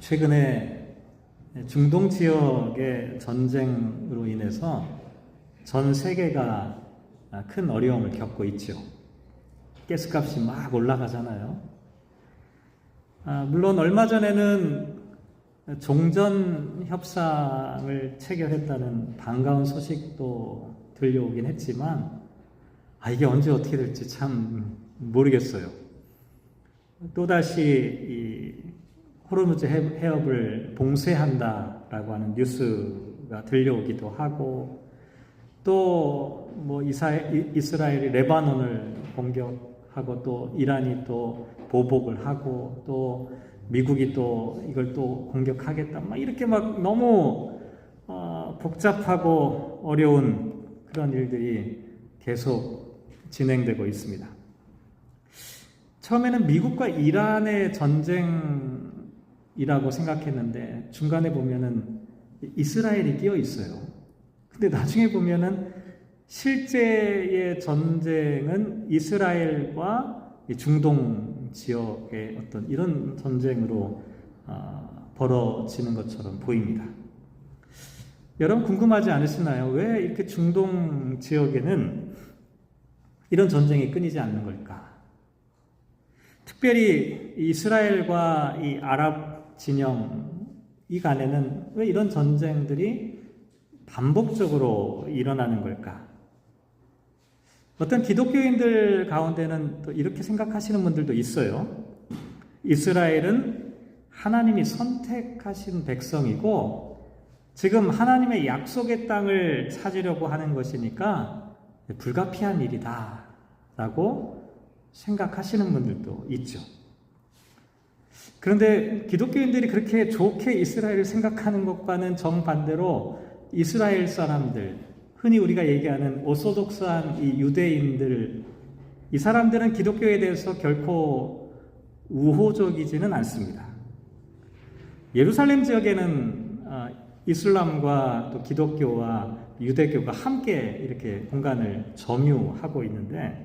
최근에 중동 지역의 전쟁으로 인해서 전 세계가 큰 어려움을 겪고 있죠. 가스값이 막 올라가잖아요. 물론 얼마 전에는 종전 협상을 체결했다는 반가운 소식도 들려오긴 했지만 이게 언제 어떻게 될지 참 모르겠어요. 또다시 이 호르무즈 해협을 봉쇄한다라고 하는 뉴스가 들려오기도 하고, 또 뭐 이스라엘이 레바논을 공격하고 또 이란이 또 보복을 하고 또 미국이 또 이걸 또 공격하겠다, 막 이렇게 막 너무 복잡하고 어려운 그런 일들이 계속 진행되고 있습니다. 처음에는 미국과 이란의 전쟁이라고 생각했는데 중간에 보면은 이스라엘이 끼어 있어요. 근데 나중에 보면은 실제의 전쟁은 이스라엘과 중동 지역의 어떤 이런 전쟁으로 벌어지는 것처럼 보입니다. 여러분 궁금하지 않으시나요? 왜 이렇게 중동 지역에는 이런 전쟁이 끊이지 않는 걸까? 특별히 이스라엘과 이 아랍 진영 이 간에는 왜 이런 전쟁들이 반복적으로 일어나는 걸까? 어떤 기독교인들 가운데는 또 이렇게 생각하시는 분들도 있어요. 이스라엘은 하나님이 선택하신 백성이고 지금 하나님의 약속의 땅을 찾으려고 하는 것이니까 불가피한 일이다 라고 생각하시는 분들도 있죠. 그런데 기독교인들이 그렇게 좋게 이스라엘을 생각하는 것과는 정반대로 이스라엘 사람들, 흔히 우리가 얘기하는 오소독스한 이 유대인들, 이 사람들은 기독교에 대해서 결코 우호적이지는 않습니다. 예루살렘 지역에는 이슬람과 또 기독교와 유대교가 함께 이렇게 공간을 점유하고 있는데,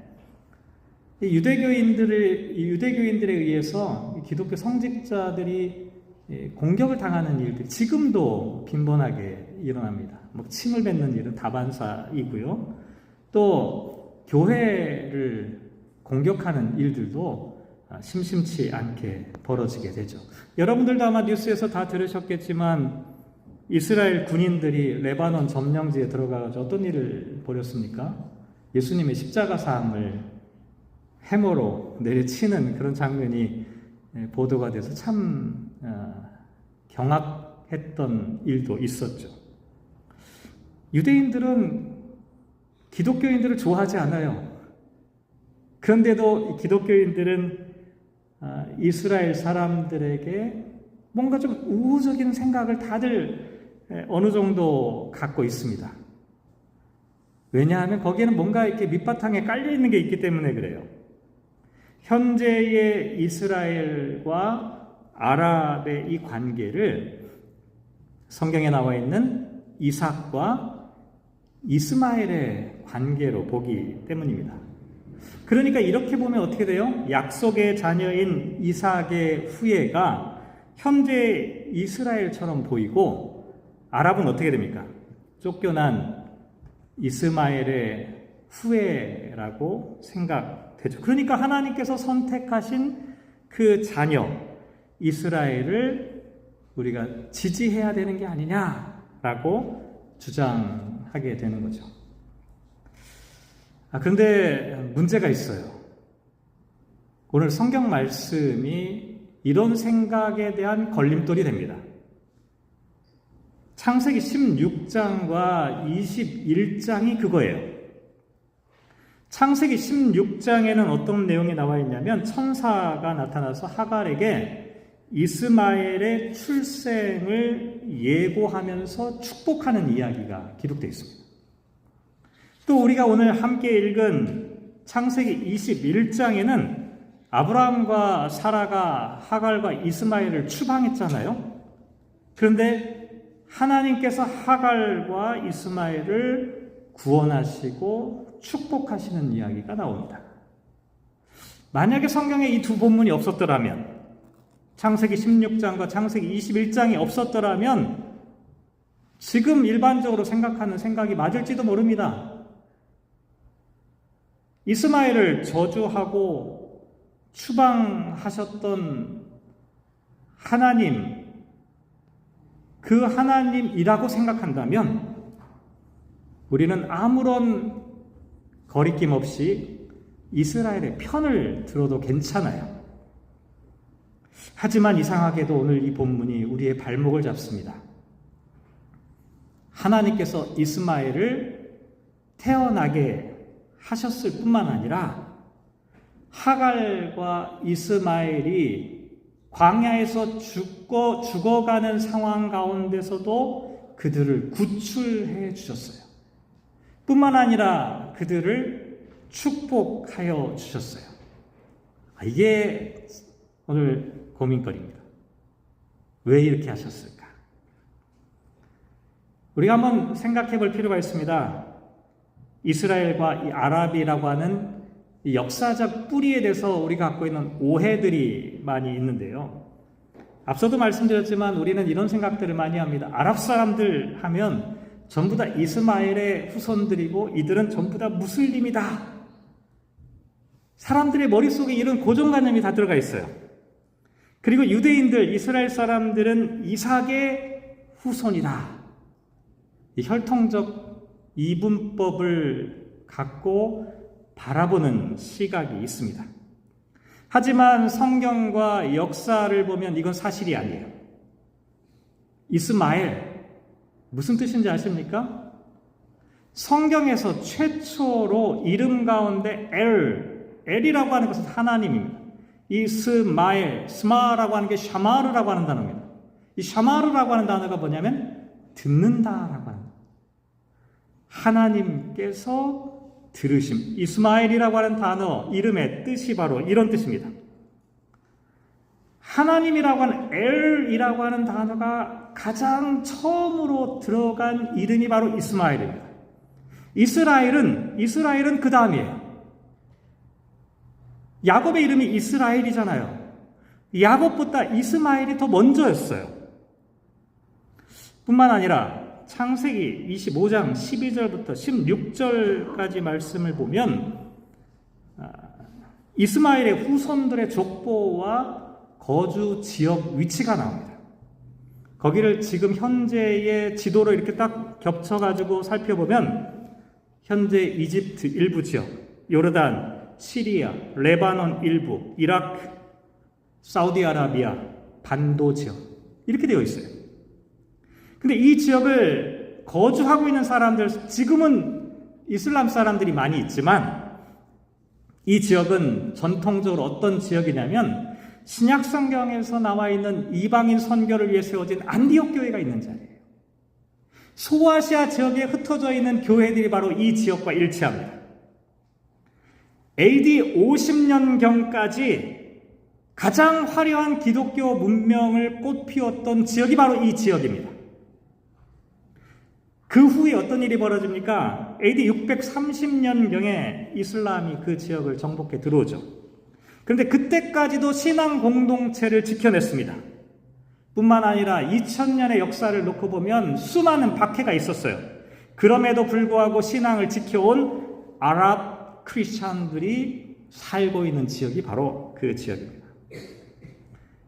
이 유대교인들에 의해서 기독교 성직자들이 공격을 당하는 일들이 지금도 빈번하게 일어납니다. 뭐 침을 뱉는 일은 다반사이고요. 또 교회를 공격하는 일들도 심심치 않게 벌어지게 되죠. 여러분들도 아마 뉴스에서 다 들으셨겠지만 이스라엘 군인들이 레바논 점령지에 들어가서 어떤 일을 벌였습니까? 예수님의 십자가 사함을 해머로 내리치는 그런 장면이 보도가 돼서 참 경악했던 일도 있었죠. 유대인들은 기독교인들을 좋아하지 않아요. 그런데도 기독교인들은 이스라엘 사람들에게 뭔가 좀 우호적인 생각을 다들 어느 정도 갖고 있습니다. 왜냐하면 거기에는 뭔가 이렇게 밑바탕에 깔려 있는 게 있기 때문에 그래요. 현재의 이스라엘과 아랍의 이 관계를 성경에 나와 있는 이삭과 이스마엘의 관계로 보기 때문입니다. 그러니까 이렇게 보면 어떻게 돼요? 약속의 자녀인 이삭의 후예가 현재 이스라엘처럼 보이고, 아랍은 어떻게 됩니까? 쫓겨난 이스마엘의 후예라고 생각되죠. 그러니까 하나님께서 선택하신 그 자녀 이스라엘을 우리가 지지해야 되는 게 아니냐라고 주장하게 되는 거죠. 그런데 문제가 있어요. 오늘 성경 말씀이 이런 생각에 대한 걸림돌이 됩니다. 창세기 16장과 21장이 그거예요. 창세기 16장에는 어떤 내용이 나와 있냐면 천사가 나타나서 하갈에게 이스마엘의 출생을 예고하면서 축복하는 이야기가 기록되어 있습니다. 또 우리가 오늘 함께 읽은 창세기 21장에는 아브라함과 사라가 하갈과 이스마엘을 추방했잖아요. 그런데 하나님께서 하갈과 이스마엘을 구원하시고 축복하시는 이야기가 나옵니다. 만약에 성경에 이 두 본문이 없었더라면 창세기 16장과 창세기 21장이 없었더라면 지금 일반적으로 생각하는 생각이 맞을지도 모릅니다. 이스마엘을 저주하고 추방하셨던 하나님, 그 하나님이라고 생각한다면 우리는 아무런 거리낌 없이 이스라엘의 편을 들어도 괜찮아요. 하지만 이상하게도 오늘 이 본문이 우리의 발목을 잡습니다. 하나님께서 이스마엘을 태어나게 하셨을 뿐만 아니라 하갈과 이스마엘이 광야에서 죽어가는 상황 가운데서도 그들을 구출해 주셨어요. 뿐만 아니라 그들을 축복하여 주셨어요. 이게 오늘 고민거리입니다. 왜 이렇게 하셨을까? 우리가 한번 생각해 볼 필요가 있습니다. 이스라엘과 이 아랍이라고 하는 이 역사적 뿌리에 대해서 우리가 갖고 있는 오해들이 많이 있는데요. 앞서도 말씀드렸지만 우리는 이런 생각들을 많이 합니다. 아랍 사람들 하면 전부 다 이스마엘의 후손들이고 이들은 전부 다 무슬림이다. 사람들의 머릿속에 이런 고정관념이 다 들어가 있어요. 그리고 유대인들, 이스라엘 사람들은 이삭의 후손이다. 이 혈통적 이분법을 갖고 바라보는 시각이 있습니다. 하지만 성경과 역사를 보면 이건 사실이 아니에요. 이스마엘, 무슨 뜻인지 아십니까? 성경에서 최초로 이름 가운데 엘이라고 하는 것은 하나님입니다. 이스마엘, 스마라고 하는 게 샤마르라고 하는 단어입니다. 이 샤마르라고 하는 단어가 뭐냐면 듣는다라고 하는 거예요. 하나님께서 들으심. 이스마엘이라고 하는 단어, 이름의 뜻이 바로 이런 뜻입니다. 하나님이라고 하는 엘이라고 하는 단어가 가장 처음으로 들어간 이름이 바로 이스마엘입니다. 이스라엘은 그 다음이에요. 야곱의 이름이 이스라엘이잖아요. 야곱보다 이스마엘이 더 먼저였어요. 뿐만 아니라 창세기 25장 12절부터 16절까지 말씀을 보면 이스마엘의 후손들의 족보와 거주 지역 위치가 나옵니다. 거기를 지금 현재의 지도로 이렇게 딱 겹쳐가지고 살펴보면 현재 이집트 일부 지역, 요르단, 시리아, 레바논 일부, 이라크, 사우디아라비아, 반도 지역 이렇게 되어 있어요. 근데 이 지역을 거주하고 있는 사람들, 지금은 이슬람 사람들이 많이 있지만 이 지역은 전통적으로 어떤 지역이냐면 신약 성경에서 나와 있는 이방인 선교를 위해 세워진 안디옥 교회가 있는 자리예요. 소아시아 지역에 흩어져 있는 교회들이 바로 이 지역과 일치합니다. AD 50년경까지 가장 화려한 기독교 문명을 꽃피웠던 지역이 바로 이 지역입니다. 그 후에 어떤 일이 벌어집니까? AD 630년경에 이슬람이 그 지역을 정복해 들어오죠. 그런데 그때까지도 신앙 공동체를 지켜냈습니다. 뿐만 아니라 2000년의 역사를 놓고 보면 수많은 박해가 있었어요. 그럼에도 불구하고 신앙을 지켜온 아랍 크리스찬들이 살고 있는 지역이 바로 그 지역입니다.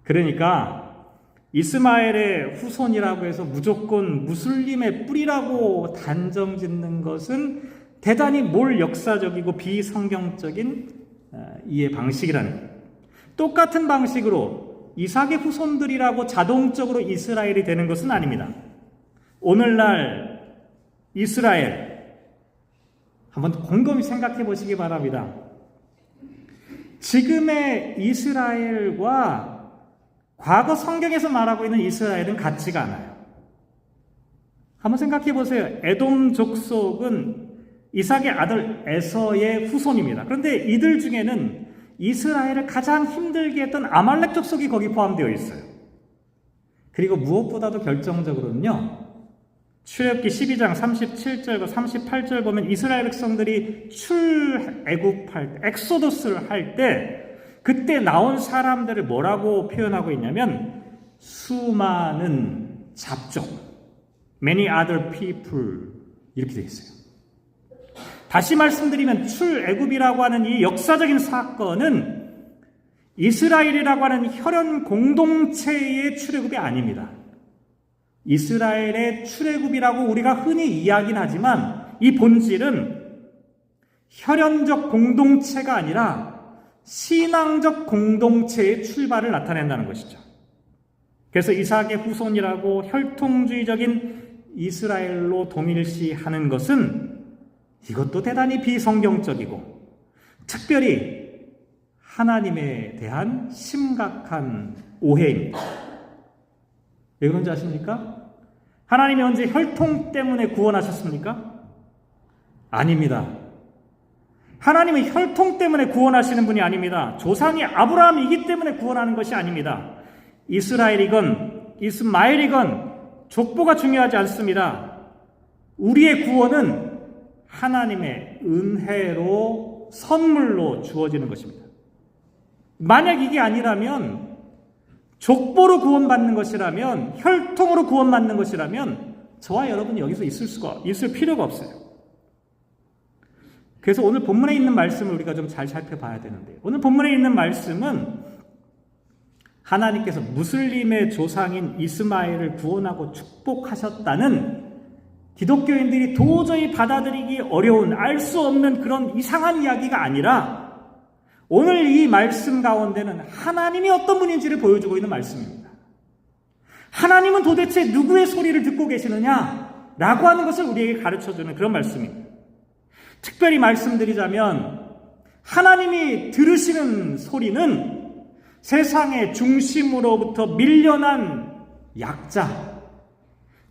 그러니까 이스마엘의 후손이라고 해서 무조건 무슬림의 뿌리라고 단정 짓는 것은 대단히 역사적이고 비성경적인 이해 방식이라는 거예요. 똑같은 방식으로 이삭의 후손들이라고 자동적으로 이스라엘이 되는 것은 아닙니다. 오늘날 이스라엘 한번 곰곰이 생각해 보시기 바랍니다. 지금의 이스라엘과 과거 성경에서 말하고 있는 이스라엘은 같지가 않아요. 한번 생각해 보세요. 에돔 족속은 이삭의 아들 에서의 후손입니다. 그런데 이들 중에는 이스라엘을 가장 힘들게 했던 아말렉 족속이 거기 포함되어 있어요. 그리고 무엇보다도 결정적으로는요, 출애굽기 12장 37절과 38절 보면 이스라엘 백성들이 출애굽할 때, 엑소더스를 할 때 그때 나온 사람들을 뭐라고 표현하고 있냐면 수많은 잡종, many other people 이렇게 되어 있어요. 다시 말씀드리면 출애굽이라고 하는 이 역사적인 사건은 이스라엘이라고 하는 혈연 공동체의 출애굽이 아닙니다. 이스라엘의 출애굽이라고 우리가 흔히 이야기는 하지만 이 본질은 혈연적 공동체가 아니라 신앙적 공동체의 출발을 나타낸다는 것이죠. 그래서 이삭의 후손이라고 혈통주의적인 이스라엘로 동일시하는 것은 이것도 대단히 비성경적이고 특별히 하나님에 대한 심각한 오해입니다. 왜 그런지 아십니까? 하나님이 언제 혈통 때문에 구원하셨습니까? 아닙니다. 하나님은 혈통 때문에 구원하시는 분이 아닙니다. 조상이 아브라함이기 때문에 구원하는 것이 아닙니다. 이스라엘이건 이스마엘이건 족보가 중요하지 않습니다. 우리의 구원은 하나님의 은혜로 선물로 주어지는 것입니다. 만약 이게 아니라면 족보로 구원받는 것이라면 혈통으로 구원받는 것이라면 저와 여러분이 여기서 있을 필요가 없어요. 그래서 오늘 본문에 있는 말씀을 우리가 좀 잘 살펴봐야 되는데 오늘 본문에 있는 말씀은 하나님께서 무슬림의 조상인 이스마엘을 구원하고 축복하셨다는 기독교인들이 도저히 받아들이기 어려운 알 수 없는 그런 이상한 이야기가 아니라 오늘 이 말씀 가운데는 하나님이 어떤 분인지를 보여주고 있는 말씀입니다. 하나님은 도대체 누구의 소리를 듣고 계시느냐? 라고 하는 것을 우리에게 가르쳐주는 그런 말씀입니다. 특별히 말씀드리자면 하나님이 들으시는 소리는 세상의 중심으로부터 밀려난 약자,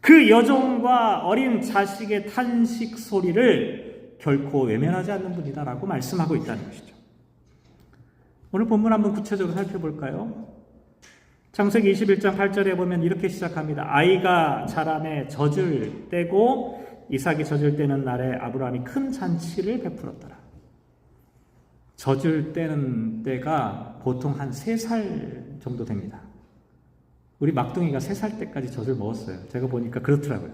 그 여종과 어린 자식의 탄식 소리를 결코 외면하지 않는 분이다라고 말씀하고 있다는 것이죠. 오늘 본문 한번 구체적으로 살펴볼까요? 창세기 21장 8절에 보면 이렇게 시작합니다. 아이가 자라매 젖을 떼고 이삭이 젖을 떼는 날에 아브라함이 큰 잔치를 베풀었더라. 젖을 떼는 때가 보통 한 3살 정도 됩니다. 우리 막둥이가 3살 때까지 젖을 먹었어요. 제가 보니까 그렇더라고요.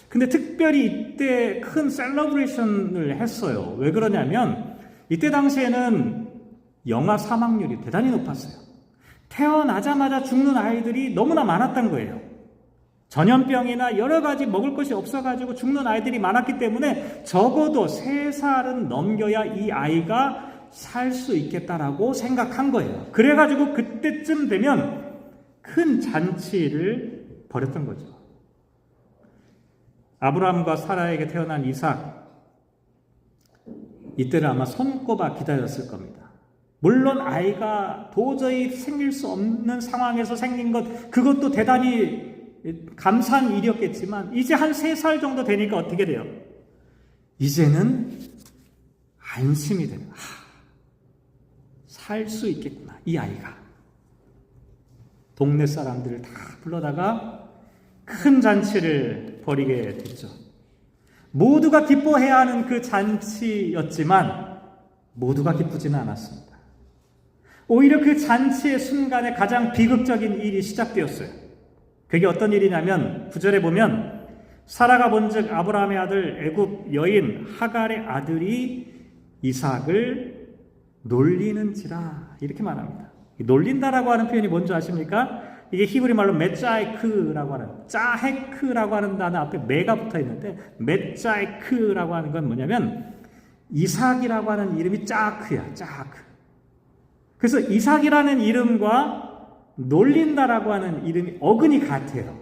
근데 특별히 이때 큰 셀러브레이션을 했어요. 왜 그러냐면 이때 당시에는 영아 사망률이 대단히 높았어요. 태어나자마자 죽는 아이들이 너무나 많았던 거예요. 전염병이나 여러 가지 먹을 것이 없어가지고 죽는 아이들이 많았기 때문에 적어도 3살은 넘겨야 이 아이가 살 수 있겠다라고 생각한 거예요. 그래가지고 그때쯤 되면 큰 잔치를 벌였던 거죠. 아브라함과 사라에게 태어난 이삭, 이때는 아마 손꼽아 기다렸을 겁니다. 물론 아이가 도저히 생길 수 없는 상황에서 생긴 것, 그것도 대단히 감사한 일이었겠지만 이제 한 3살 정도 되니까 어떻게 돼요? 이제는 안심이 되는, 살 수 있겠구나, 이 아이가. 동네 사람들을 다 불러다가 큰 잔치를 벌이게 됐죠. 모두가 기뻐해야 하는 그 잔치였지만 모두가 기쁘지는 않았습니다. 오히려 그 잔치의 순간에 가장 비극적인 일이 시작되었어요. 그게 어떤 일이냐면 9절에 보면 사라가 본즉 아브라함의 아들 애굽 여인 하갈의 아들이 이삭을 놀리는지라 이렇게 말합니다. 놀린다라고 하는 표현이 뭔지 아십니까? 이게 히브리 말로 메짜이크라고 하는, 짜헤크라고 하는 단어 앞에 메가 붙어 있는데 메짜이크라고 하는 건 뭐냐면 이삭이라고 하는 이름이 짜크야, 짜크. 그래서 이삭이라는 이름과 놀린다라고 하는 이름이 어근이 같아요.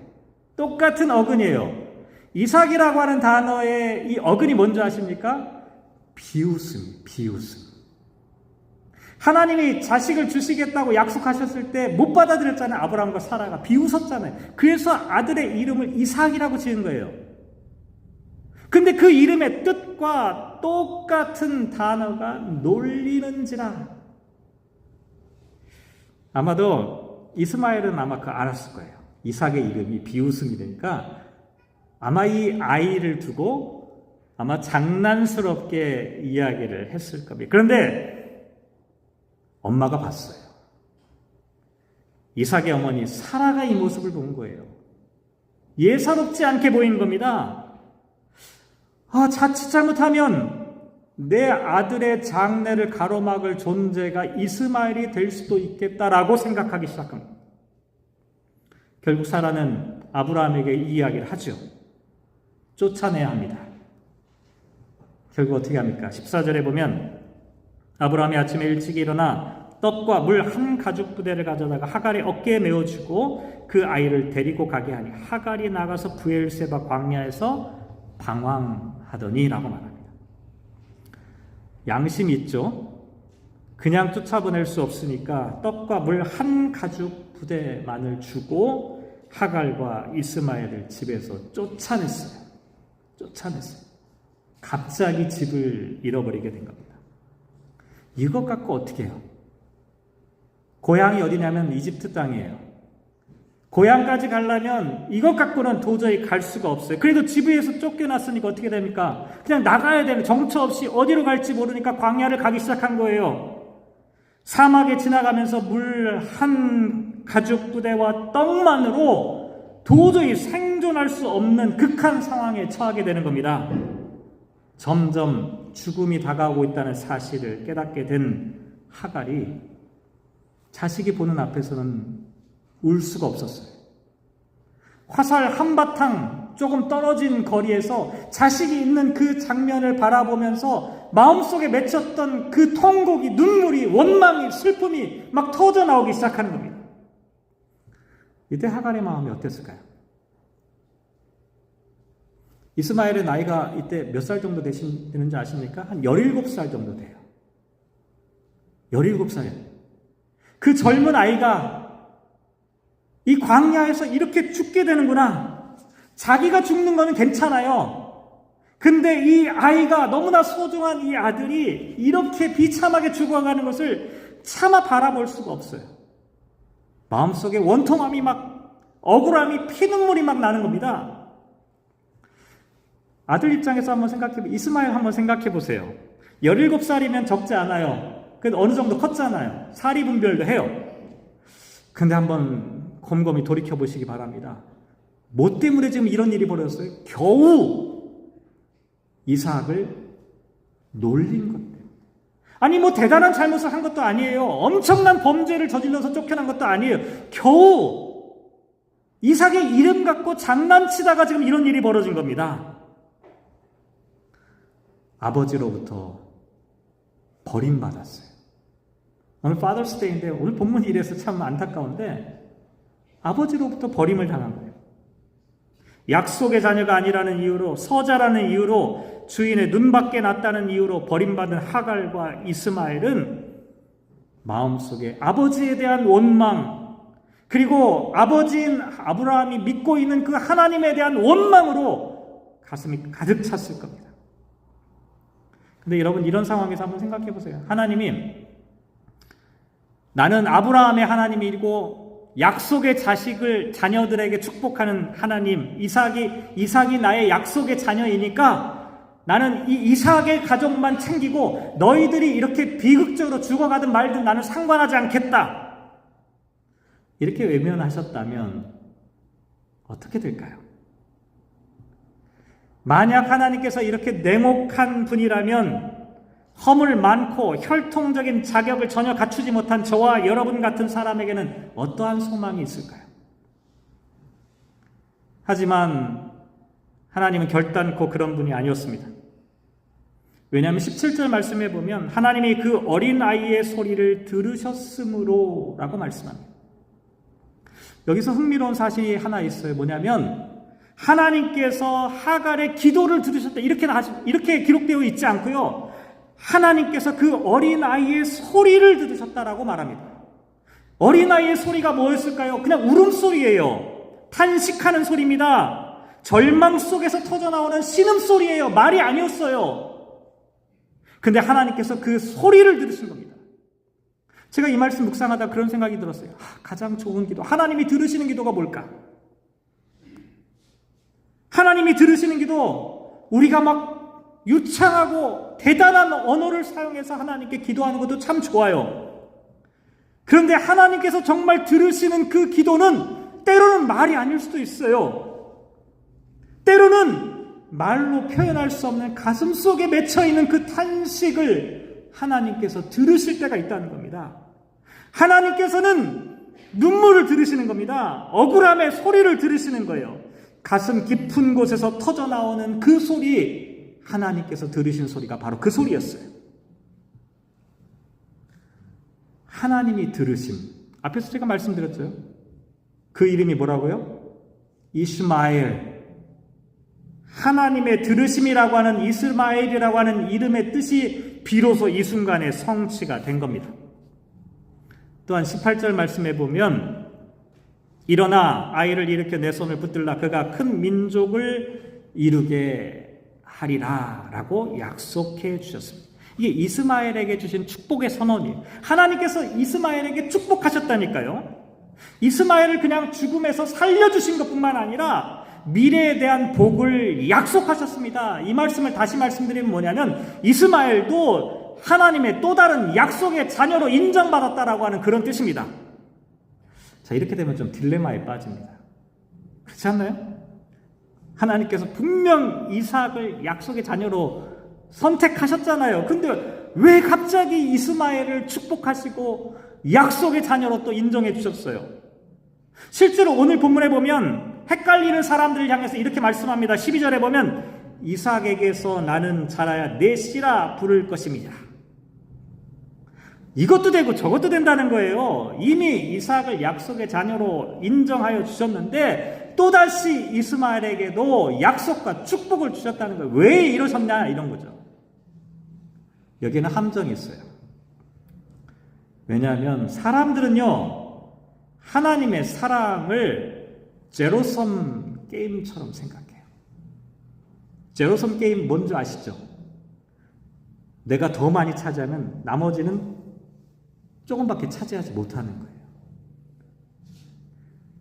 똑같은 어근이에요. 이삭이라고 하는 단어의 이 어근이 뭔지 아십니까? 비웃음, 비웃음. 하나님이 자식을 주시겠다고 약속하셨을 때 못 받아들였잖아요. 아브라함과 사라가 비웃었잖아요. 그래서 아들의 이름을 이삭이라고 지은 거예요. 근데 그 이름의 뜻과 똑같은 단어가 놀리는지라. 아마도 이스마엘은 아마 그거 알았을 거예요. 이삭의 이름이 비웃음이 되니까 아마 이 아이를 두고 아마 장난스럽게 이야기를 했을 겁니다. 그런데 엄마가 봤어요. 이삭의 어머니 사라가 이 모습을 본 거예요. 예사롭지 않게 보인 겁니다. 자칫 잘못하면 내 아들의 장래를 가로막을 존재가 이스마엘이 될 수도 있겠다라고 생각하기 시작합니다. 결국 사라는 아브라함에게 이 이야기를 하죠. 쫓아내야 합니다. 결국 어떻게 합니까? 14절에 보면 아브라함이 아침에 일찍 일어나 떡과 물 한 가죽 부대를 가져다가 하갈의 어깨에 메어주고 그 아이를 데리고 가게 하니 하갈이 나가서 브엘세바 광야에서 방황하더니라고 말합니다. 양심이 있죠. 그냥 쫓아보낼 수 없으니까 떡과 물 한 가죽 부대만을 주고 하갈과 이스마엘을 집에서 쫓아냈어요. 갑자기 집을 잃어버리게 된 겁니다. 이것 갖고 어떻게 해요? 고향이 어디냐면 이집트 땅이에요. 고향까지 가려면 이것 갖고는 도저히 갈 수가 없어요. 그래도 집에서 쫓겨났으니까 어떻게 됩니까? 그냥 나가야 되는, 정처 없이 어디로 갈지 모르니까 광야를 가기 시작한 거예요. 사막에 지나가면서 물 한 가죽 부대와 떡만으로 도저히 생존할 수 없는 극한 상황에 처하게 되는 겁니다. 점점 죽음이 다가오고 있다는 사실을 깨닫게 된 하갈이 자식이 보는 앞에서는 울 수가 없었어요. 화살 한바탕 조금 떨어진 거리에서 자식이 있는 그 장면을 바라보면서 마음속에 맺혔던 그 통곡이, 눈물이, 원망이, 슬픔이 막 터져 나오기 시작하는 겁니다. 이때 하갈의 마음이 어땠을까요? 이스마엘의 나이가 이때 몇 살 정도 되는지 아십니까? 한 17살 정도 돼요. 17살. 그 젊은 아이가 이 광야에서 이렇게 죽게 되는구나. 자기가 죽는 거는 괜찮아요. 근데 이 아이가, 너무나 소중한 이 아들이 이렇게 비참하게 죽어가는 것을 차마 바라볼 수가 없어요. 마음속에 원통함이 막, 억울함이, 피눈물이 막 나는 겁니다. 아들 입장에서 한번 이스마엘 한번 생각해 보세요. 17살이면 적지 않아요. 그래도 어느 정도 컸잖아요. 사리 분별도 해요. 근데 한번 곰곰이 돌이켜 보시기 바랍니다. 뭐 때문에 지금 이런 일이 벌어졌어요? 겨우 이삭을 놀린 것 때문에. 아니 뭐 대단한 잘못을 한 것도 아니에요. 엄청난 범죄를 저질러서 쫓겨난 것도 아니에요. 겨우 이삭의 이름 갖고 장난치다가 지금 이런 일이 벌어진 겁니다. 아버지로부터 버림받았어요. 오늘 Father's Day인데 오늘 본문이 이래서 참 안타까운데 아버지로부터 버림을 당한 거예요. 약속의 자녀가 아니라는 이유로, 서자라는 이유로, 주인의 눈밖에 났다는 이유로 버림받은 하갈과 이스마엘은 마음속에 아버지에 대한 원망, 그리고 아버지인 아브라함이 믿고 있는 그 하나님에 대한 원망으로 가슴이 가득 찼을 겁니다. 근데 여러분, 이런 상황에서 한번 생각해 보세요. 하나님이, 나는 아브라함의 하나님이고 약속의 자식을 자녀들에게 축복하는 하나님, 이삭이 나의 약속의 자녀이니까 나는 이 이삭의 가족만 챙기고 너희들이 이렇게 비극적으로 죽어가든 말든 나는 상관하지 않겠다. 이렇게 외면하셨다면 어떻게 될까요? 만약 하나님께서 이렇게 냉혹한 분이라면 허물 많고 혈통적인 자격을 전혀 갖추지 못한 저와 여러분 같은 사람에게는 어떠한 소망이 있을까요? 하지만 하나님은 결단코 그런 분이 아니었습니다. 왜냐하면 17절 말씀에 보면 하나님이 그 어린아이의 소리를 들으셨으므로 라고 말씀합니다. 여기서 흥미로운 사실이 하나 있어요. 뭐냐면 하나님께서 하갈의 기도를 들으셨다, 이렇게 기록되어 있지 않고요, 하나님께서 그 어린아이의 소리를 들으셨다라고 말합니다. 어린아이의 소리가 뭐였을까요? 그냥 울음소리예요. 탄식하는 소리입니다. 절망 속에서 터져나오는 신음소리예요. 말이 아니었어요. 근데 하나님께서 그 소리를 들으신 겁니다. 제가 이 말씀 묵상하다 그런 생각이 들었어요. 가장 좋은 기도, 하나님이 들으시는 기도가 뭘까? 하나님이 들으시는 기도, 우리가 막 유창하고 대단한 언어를 사용해서 하나님께 기도하는 것도 참 좋아요. 그런데 하나님께서 정말 들으시는 그 기도는 때로는 말이 아닐 수도 있어요. 때로는 말로 표현할 수 없는 가슴 속에 맺혀있는 그 탄식을 하나님께서 들으실 때가 있다는 겁니다. 하나님께서는 눈물을 들으시는 겁니다. 억울함의 소리를 들으시는 거예요. 가슴 깊은 곳에서 터져나오는 그 소리, 하나님께서 들으신 소리가 바로 그 소리였어요. 하나님이 들으심. 앞에서 제가 말씀드렸죠. 그 이름이 뭐라고요? 이스마엘. 하나님의 들으심이라고 하는 이스마엘이라고 하는 이름의 뜻이 비로소 이 순간에 성취가 된 겁니다. 또한 18절 말씀해 보면 일어나 아이를 일으켜 내 손을 붙들라 그가 큰 민족을 이루게 하리라 라고 약속해 주셨습니다. 이게 이스마엘에게 주신 축복의 선언이에요. 하나님께서 이스마엘에게 축복하셨다니까요. 이스마엘을 그냥 죽음에서 살려주신 것뿐만 아니라 미래에 대한 복을 약속하셨습니다. 이 말씀을 다시 말씀드리면 뭐냐면 이스마엘도 하나님의 또 다른 약속의 자녀로 인정받았다라고 하는 그런 뜻입니다. 자, 이렇게 되면 좀 딜레마에 빠집니다. 그렇지 않나요? 하나님께서 분명 이삭을 약속의 자녀로 선택하셨잖아요. 근데 왜 갑자기 이스마엘을 축복하시고 약속의 자녀로 또 인정해 주셨어요? 실제로 오늘 본문에 보면 헷갈리는 사람들을 향해서 이렇게 말씀합니다. 12절에 보면 이삭에게서 나는 자라야 내 씨라 부를 것입니다. 이것도 되고 저것도 된다는 거예요. 이미 이삭을 약속의 자녀로 인정하여 주셨는데 또다시 이스마엘에게도 약속과 축복을 주셨다는 거예요. 왜 이러셨냐 이런 거죠. 여기에는 함정이 있어요. 왜냐하면 사람들은요 하나님의 사랑을 제로섬 게임처럼 생각해요. 제로섬 게임 뭔지 아시죠? 내가 더 많이 차지하면 나머지는 조금밖에 차지하지 못하는 거예요.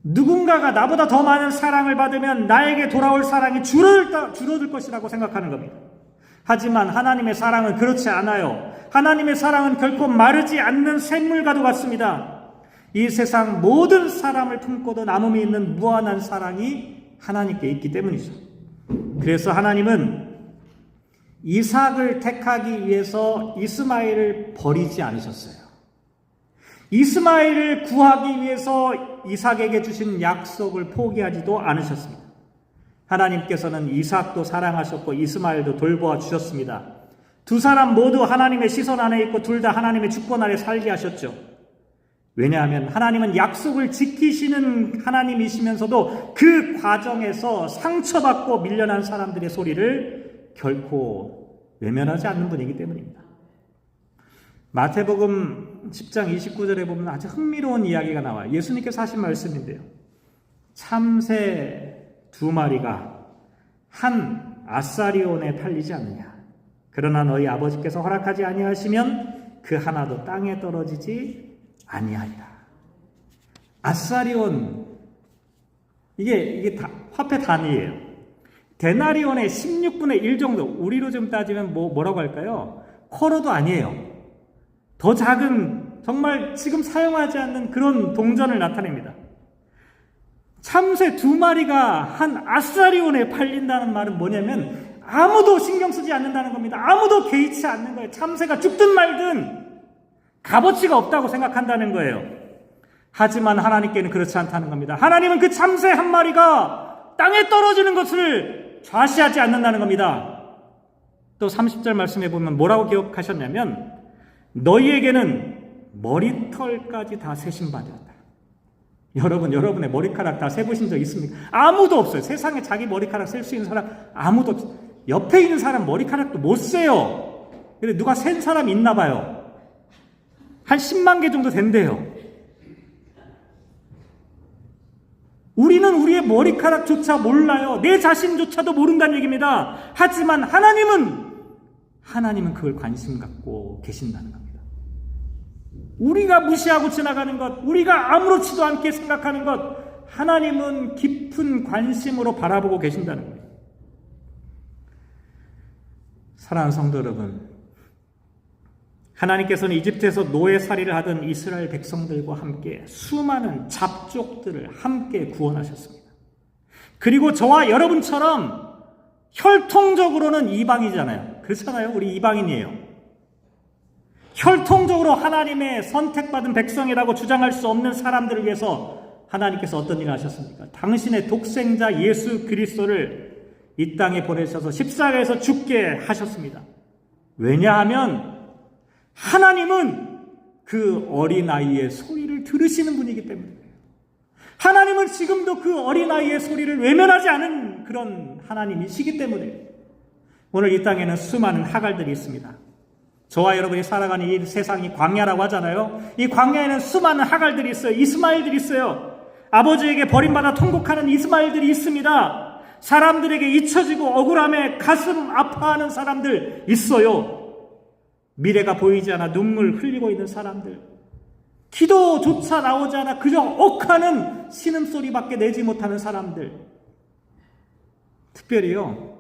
누군가가 나보다 더 많은 사랑을 받으면 나에게 돌아올 사랑이 줄어들 것이라고 생각하는 겁니다. 하지만 하나님의 사랑은 그렇지 않아요. 하나님의 사랑은 결코 마르지 않는 샘물과도 같습니다. 이 세상 모든 사람을 품고도 남음이 있는 무한한 사랑이 하나님께 있기 때문이죠. 그래서 하나님은 이삭을 택하기 위해서 이스마엘을 버리지 않으셨어요. 이스마엘을 구하기 위해서 이삭에게 주신 약속을 포기하지도 않으셨습니다. 하나님께서는 이삭도 사랑하셨고 이스마엘도 돌보아 주셨습니다. 두 사람 모두 하나님의 시선 안에 있고 둘 다 하나님의 주권 아래 살게 하셨죠. 왜냐하면 하나님은 약속을 지키시는 하나님이시면서도 그 과정에서 상처받고 밀려난 사람들의 소리를 결코 외면하지 않는 분이기 때문입니다. 마태복음 10장 29절에 보면 아주 흥미로운 이야기가 나와요. 예수님께서 하신 말씀인데요. 참새 2마리가 한 아사리온에 팔리지 않느냐. 그러나 너희 아버지께서 허락하지 아니하시면 그 하나도 땅에 떨어지지 아니하리라. 아사리온 이게 화폐 단위예요. 데나리온의 16분의 1 정도. 우리로 좀 따지면 뭐라고 할까요? 쿼러도 아니에요. 더 작은 정말 지금 사용하지 않는 그런 동전을 나타냅니다. 참새 2마리가 한 아사리온에 팔린다는 말은 뭐냐면 아무도 신경 쓰지 않는다는 겁니다. 아무도 개의치 않는 거예요. 참새가 죽든 말든 값어치가 없다고 생각한다는 거예요. 하지만 하나님께는 그렇지 않다는 겁니다. 하나님은 그 참새 1마리가 땅에 떨어지는 것을 좌시하지 않는다는 겁니다. 또 30절 말씀해 보면 뭐라고 기억하셨냐면 너희에게는 머리털까지 다 세심받았다. 여러분의 머리카락 다 세보신 적 있습니까? 아무도 없어요. 세상에 자기 머리카락 셀 수 있는 사람 아무도 없어요. 옆에 있는 사람 머리카락도 못 세요. 근데 누가 센 사람이 있나 봐요. 한 10만 개 정도 된대요. 우리는 우리의 머리카락조차 몰라요. 내 자신조차도 모른다는 얘기입니다. 하지만 하나님은 그걸 관심 갖고 계신다는 겁니다. 우리가 무시하고 지나가는 것, 우리가 아무렇지도 않게 생각하는 것, 하나님은 깊은 관심으로 바라보고 계신다는 거예요. 사랑하는 성도 여러분, 하나님께서는 이집트에서 노예살이를 하던 이스라엘 백성들과 함께 수많은 잡족들을 함께 구원하셨습니다. 그리고 저와 여러분처럼 혈통적으로는 이방이잖아요. 그렇잖아요. 우리 이방인이에요. 혈통적으로 하나님의 선택받은 백성이라고 주장할 수 없는 사람들을 위해서 하나님께서 어떤 일을 하셨습니까? 당신의 독생자 예수 그리스도를 이 땅에 보내셔서 십자가에서 죽게 하셨습니다. 왜냐하면 하나님은 그 어린아이의 소리를 들으시는 분이기 때문에, 하나님은 지금도 그 어린아이의 소리를 외면하지 않은 그런 하나님이시기 때문에 오늘 이 땅에는 수많은 하갈들이 있습니다. 저와 여러분이 살아가는 이 세상이 광야라고 하잖아요. 이 광야에는 수많은 하갈들이 있어요. 이스마엘들이 있어요. 아버지에게 버림받아 통곡하는 이스마엘들이 있습니다. 사람들에게 잊혀지고 억울함에 가슴 아파하는 사람들 있어요. 미래가 보이지 않아 눈물 흘리고 있는 사람들, 기도조차 나오지 않아 그저 억하는 신음소리밖에 내지 못하는 사람들, 특별히요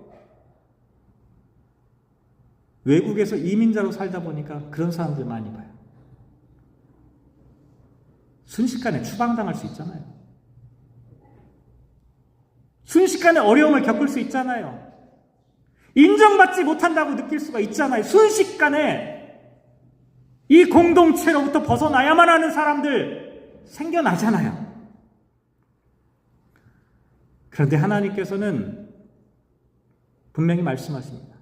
외국에서 이민자로 살다 보니까 그런 사람들 많이 봐요. 순식간에 추방당할 수 있잖아요. 순식간에 어려움을 겪을 수 있잖아요. 인정받지 못한다고 느낄 수가 있잖아요. 순식간에 이 공동체로부터 벗어나야만 하는 사람들 생겨나잖아요. 그런데 하나님께서는 분명히 말씀하십니다.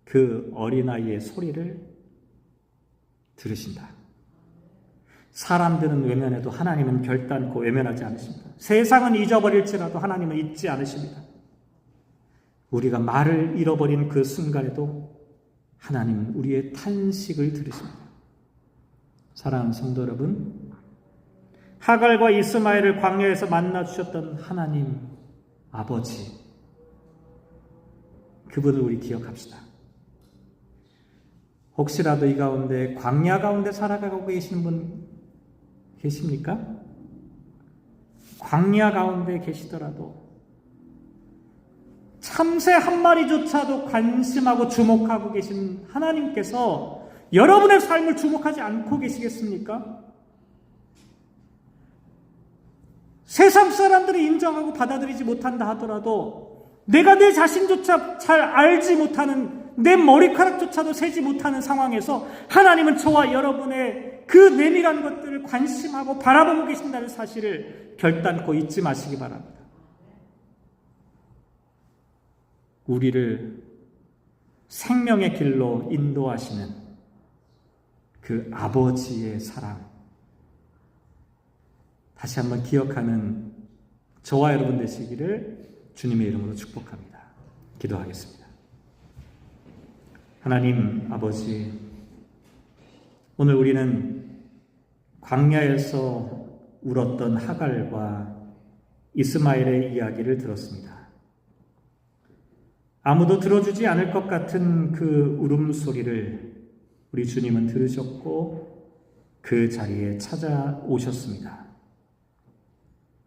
그 어린아이의 소리를 들으신다. 사람들은 외면해도 하나님은 결단코 외면하지 않으십니다. 세상은 잊어버릴지라도 하나님은 잊지 않으십니다. 우리가 말을 잃어버린 그 순간에도 하나님은 우리의 탄식을 들으십니다. 사랑하는 성도 여러분, 하갈과 이스마엘을 광야에서 만나주셨던 하나님 아버지, 그분을 우리 기억합시다. 혹시라도 이 가운데 광야 가운데 살아가고 계시는 분 계십니까? 광야 가운데 계시더라도 참새 한 마리조차도 관심하고 주목하고 계신 하나님께서 여러분의 삶을 주목하지 않고 계시겠습니까? 세상 사람들이 인정하고 받아들이지 못한다 하더라도 내가 내 자신조차 잘 알지 못하는, 내 머리카락조차도 세지 못하는 상황에서 하나님은 저와 여러분의 그 내밀한 것들을 관심하고 바라보고 계신다는 사실을 결단코 잊지 마시기 바랍니다. 우리를 생명의 길로 인도하시는 그 아버지의 사랑, 다시 한번 기억하는 저와 여러분 되시기를 주님의 이름으로 축복합니다. 기도하겠습니다. 하나님 아버지, 오늘 우리는 광야에서 울었던 하갈과 이스마엘의 이야기를 들었습니다. 아무도 들어주지 않을 것 같은 그 울음소리를 우리 주님은 들으셨고 그 자리에 찾아오셨습니다.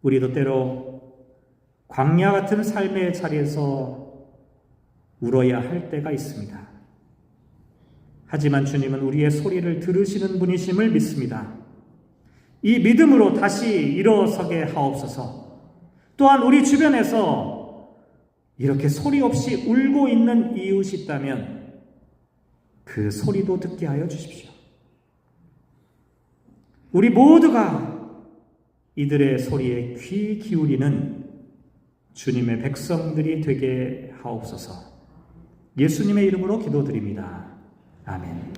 우리도 때로 광야 같은 삶의 자리에서 울어야 할 때가 있습니다. 하지만 주님은 우리의 소리를 들으시는 분이심을 믿습니다. 이 믿음으로 다시 일어서게 하옵소서. 또한 우리 주변에서 이렇게 소리 없이 울고 있는 이웃이 있다면 그 소리도 듣게 하여 주십시오. 우리 모두가 이들의 소리에 귀 기울이는 주님의 백성들이 되게 하옵소서. 예수님의 이름으로 기도드립니다. 아멘.